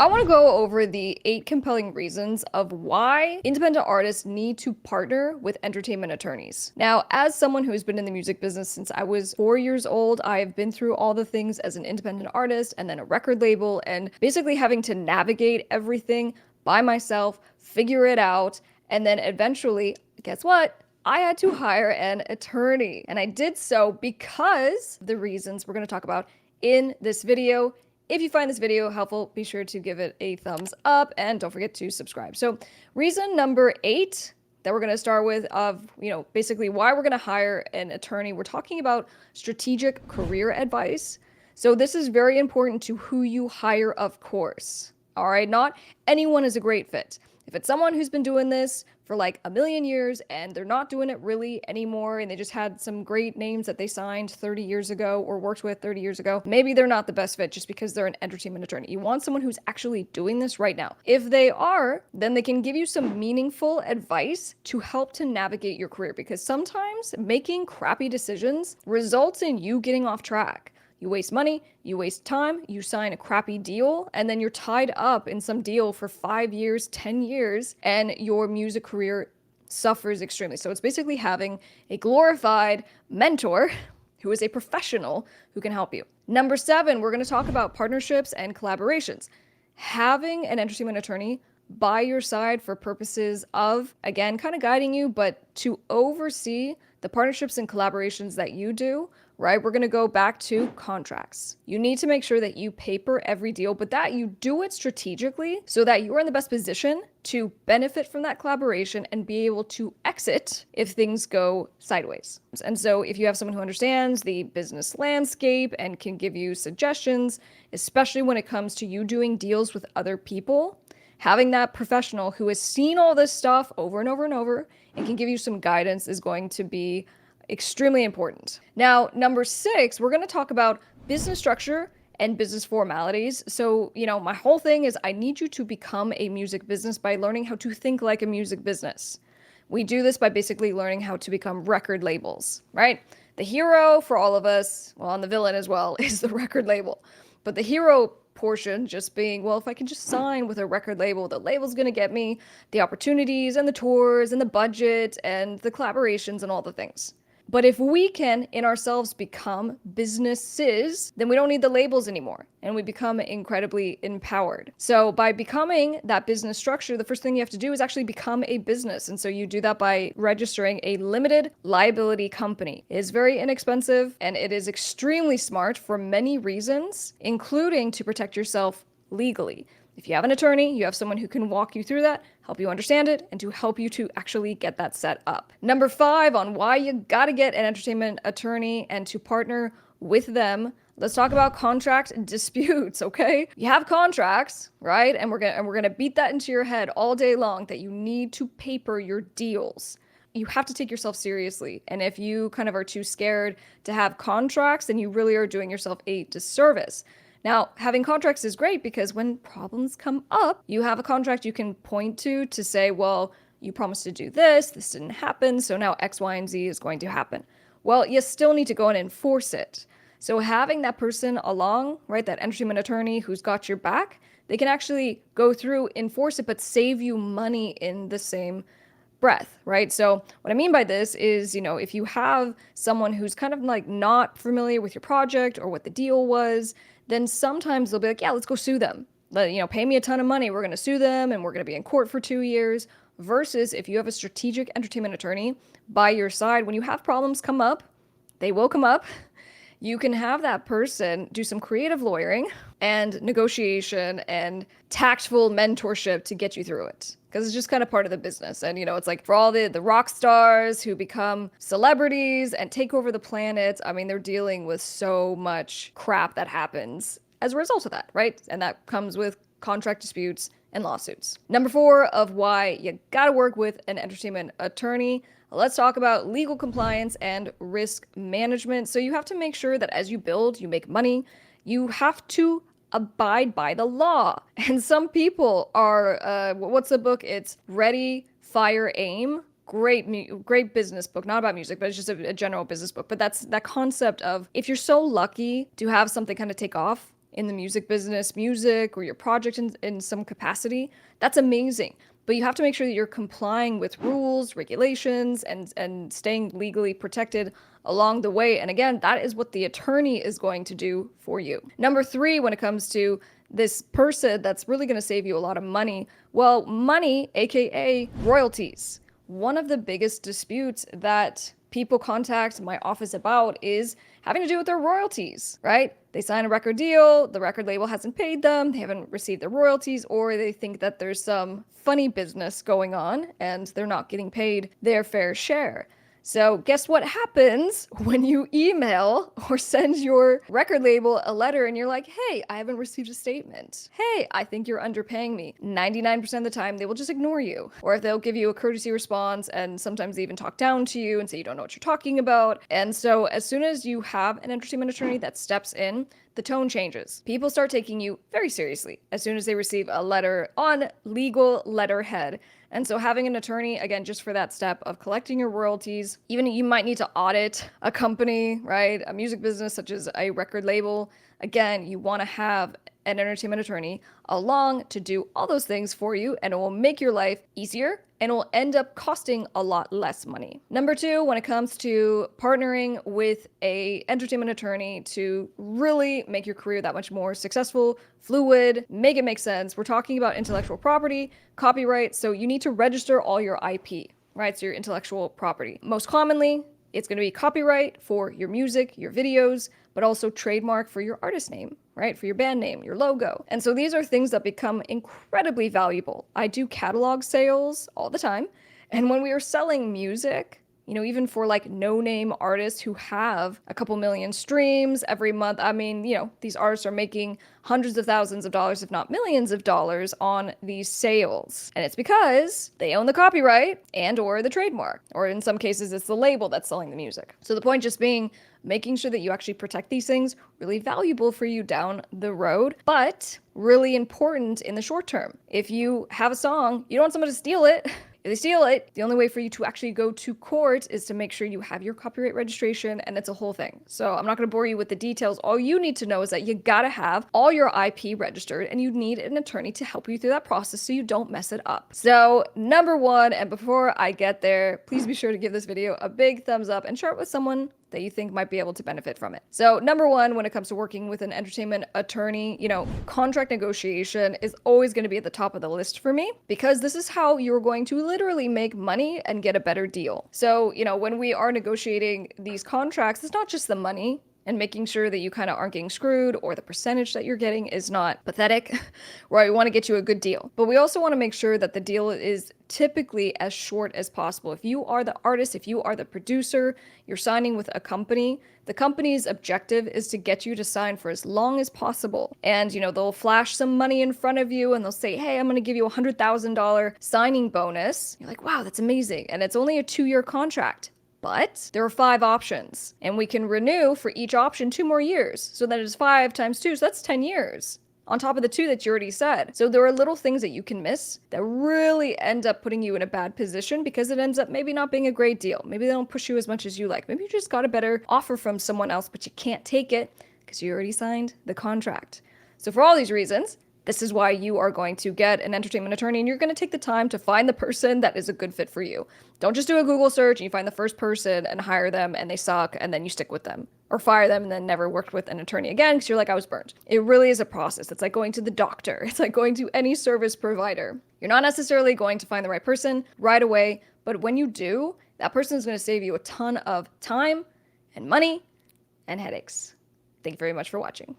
I want to go over the 8 compelling reasons of why independent artists need to partner with entertainment attorneys. Now, as someone who's been in the music business since I was 4 years old, I have been through all the things as an independent artist and then a record label and basically having to navigate everything by myself, figure it out, and then eventually, guess what? I had to hire an attorney. And I did so because the reasons we're going to talk about in this video. If you find this video helpful, be sure to give it a thumbs up and don't forget to subscribe. So reason number 8 that we're going to start with of, basically why we're going to hire an attorney. We're talking about strategic career advice. So this is very important to who you hire, of course. All right. Not anyone is a great fit. If it's someone who's been doing this for like a million years and they're not doing it really anymore and they just had some great names that they signed 30 years ago or worked with 30 years ago, maybe they're not the best fit just because they're an entertainment attorney. You want someone who's actually doing this right now. If they are, then they can give you some meaningful advice to help to navigate your career, because sometimes making crappy decisions results in you getting off track. You waste money, you waste time, you sign a crappy deal, and then you're tied up in some deal for 5 years, 10 years, and your music career suffers extremely. So it's basically having a glorified mentor who is a professional who can help you. Number 7, we're going to talk about partnerships and collaborations. Having an entertainment attorney by your side for purposes of, again, kind of guiding you, but to oversee the partnerships and collaborations that you do, right? We're going to go back to contracts. You need to make sure that you paper every deal, but that you do it strategically so that you are in the best position to benefit from that collaboration and be able to exit if things go sideways. And so if you have someone who understands the business landscape and can give you suggestions, especially when it comes to you doing deals with other people, having that professional who has seen all this stuff over and over and over and can give you some guidance is going to be extremely important. Now, number 6, we're going to talk about business structure and business formalities. So, my whole thing is I need you to become a music business by learning how to think like a music business. We do this by basically learning how to become record labels, right? The hero for all of us, well, and the villain as well, is the record label. But the hero portion just being, well, if I can just sign with a record label, the label's going to get me the opportunities and the tours and the budget and the collaborations and all the things. But if we can in ourselves become businesses, then we don't need the labels anymore and we become incredibly empowered. So by becoming that business structure, the first thing you have to do is actually become a business. And so you do that by registering a limited liability company. It is very inexpensive and it is extremely smart for many reasons, including to protect yourself legally. If you have an attorney, you have someone who can walk you through that, help you understand it, and to help you to actually get that set up. Number 5 on why you gotta get an entertainment attorney and to partner with them. Let's talk about contract disputes, okay? You have contracts, right? And we're gonna beat that into your head all day long that you need to paper your deals. You have to take yourself seriously. And if you kind of are too scared to have contracts, then you really are doing yourself a disservice. Now, having contracts is great because when problems come up, you have a contract you can point to say, well, you promised to do this didn't happen, so now X, Y, and Z is going to happen. Well, you still need to go and enforce it. So having that person along, right, that entertainment attorney who's got your back, they can actually go through, enforce it, but save you money in the same breath, right? So what I mean by this is, if you have someone who's kind of like not familiar with your project or what the deal was, then sometimes they'll be like, yeah, let's go sue them. Pay me a ton of money. We're going to sue them and we're going to be in court for 2 years. Versus if you have a strategic entertainment attorney by your side, when you have problems come up, they will come up. You can have that person do some creative lawyering and negotiation and tactful mentorship to get you through it. Because it's just kind of part of the business. And, it's like for all the rock stars who become celebrities and take over the planet, I mean, they're dealing with so much crap that happens as a result of that, right? And that comes with contract disputes and lawsuits. Number 4 of why you gotta work with an entertainment attorney. Let's talk about legal compliance and risk management. So you have to make sure that as you build, you make money. You have to abide by the law. And some people are, what's the book? It's Ready, Fire, Aim. Great business book, not about music, but it's just a general business book. But that's that concept of if you're so lucky to have something kind of take off, in the music business, music, or your project in some capacity, that's amazing. But you have to make sure that you're complying with rules, regulations, and staying legally protected along the way. And again, that is what the attorney is going to do for you. Number 3, when it comes to this person that's really going to save you a lot of money, well, money, aka royalties. One of the biggest disputes that people contact my office about is having to do with their royalties, right? They sign a record deal, the record label hasn't paid them, they haven't received their royalties, or they think that there's some funny business going on and they're not getting paid their fair share. So guess what happens when you email or send your record label a letter and you're like, hey, I haven't received a statement. Hey, I think you're underpaying me. 99% of the time, they will just ignore you. Or if they'll give you a courtesy response, and sometimes they even talk down to you and say you don't know what you're talking about. And so as soon as you have an entertainment attorney that steps in, the tone changes. People start taking you very seriously as soon as they receive a letter on legal letterhead. And so having an attorney, again, just for that step of collecting your royalties, even you might need to audit a company, right? A music business such as a record label. Again, you want to have an entertainment attorney along to do all those things for you, and it will make your life easier and it will end up costing a lot less money. Number 2, when it comes to partnering with a entertainment attorney to really make your career that much more successful, fluid, make it make sense. We're talking about intellectual property, copyright, so you need to register all your IP, right? So your intellectual property. Most commonly, it's going to be copyright for your music, your videos, but also trademark for your artist name, right? For your band name, your logo. And so these are things that become incredibly valuable. I do catalog sales all the time. And when we are selling music, you know, even for like no-name artists who have a couple million streams every month, I mean, you know, these artists are making hundreds of thousands of dollars, if not millions of dollars on these sales. And it's because they own the copyright and or the trademark, or in some cases, it's the label that's selling the music. So the point just being, making sure that you actually protect these things, really valuable for you down the road, but really important in the short term. If you have a song, you don't want someone to steal it. If they steal it, the only way for you to actually go to court is to make sure you have your copyright registration, and it's a whole thing. So I'm not going to bore you with the details. All you need to know is that you gotta have all your IP registered, and you need an attorney to help you through that process so you don't mess it up. So number 1, and before I get there, please be sure to give this video a big thumbs up and share it with someone that you think might be able to benefit from it. So number 1, when it comes to working with an entertainment attorney, you know, contract negotiation is always going to be at the top of the list for me, because this is how you're going to literally make money and get a better deal. So, you know, when we are negotiating these contracts, it's not just the money and making sure that you kind of aren't getting screwed or the percentage that you're getting is not pathetic, right? We want to get you a good deal. But we also want to make sure that the deal is typically as short as possible. If you are the artist, if you are the producer, you're signing with a company, the company's objective is to get you to sign for as long as possible. And, you know, they'll flash some money in front of you and they'll say, hey, I'm going to give you a $100,000 signing bonus. You're like, wow, that's amazing. And it's only a 2-year contract. But there are 5 options, and we can renew for each option 2 more years. So that is 5 times 2, so that's 10 years. On top of the 2 that you already said. So there are little things that you can miss that really end up putting you in a bad position, because it ends up maybe not being a great deal. Maybe they don't push you as much as you like. Maybe you just got a better offer from someone else, but you can't take it because you already signed the contract. So for all these reasons, this is why you are going to get an entertainment attorney, and you're going to take the time to find the person that is a good fit for you. Don't just do a Google search and you find the first person and hire them and they suck and then you stick with them, or fire them and then never worked with an attorney again because you're like, I was burned. It really is a process. It's like going to the doctor. It's like going to any service provider. You're not necessarily going to find the right person right away, but when you do, that person is going to save you a ton of time and money and headaches. Thank you very much for watching.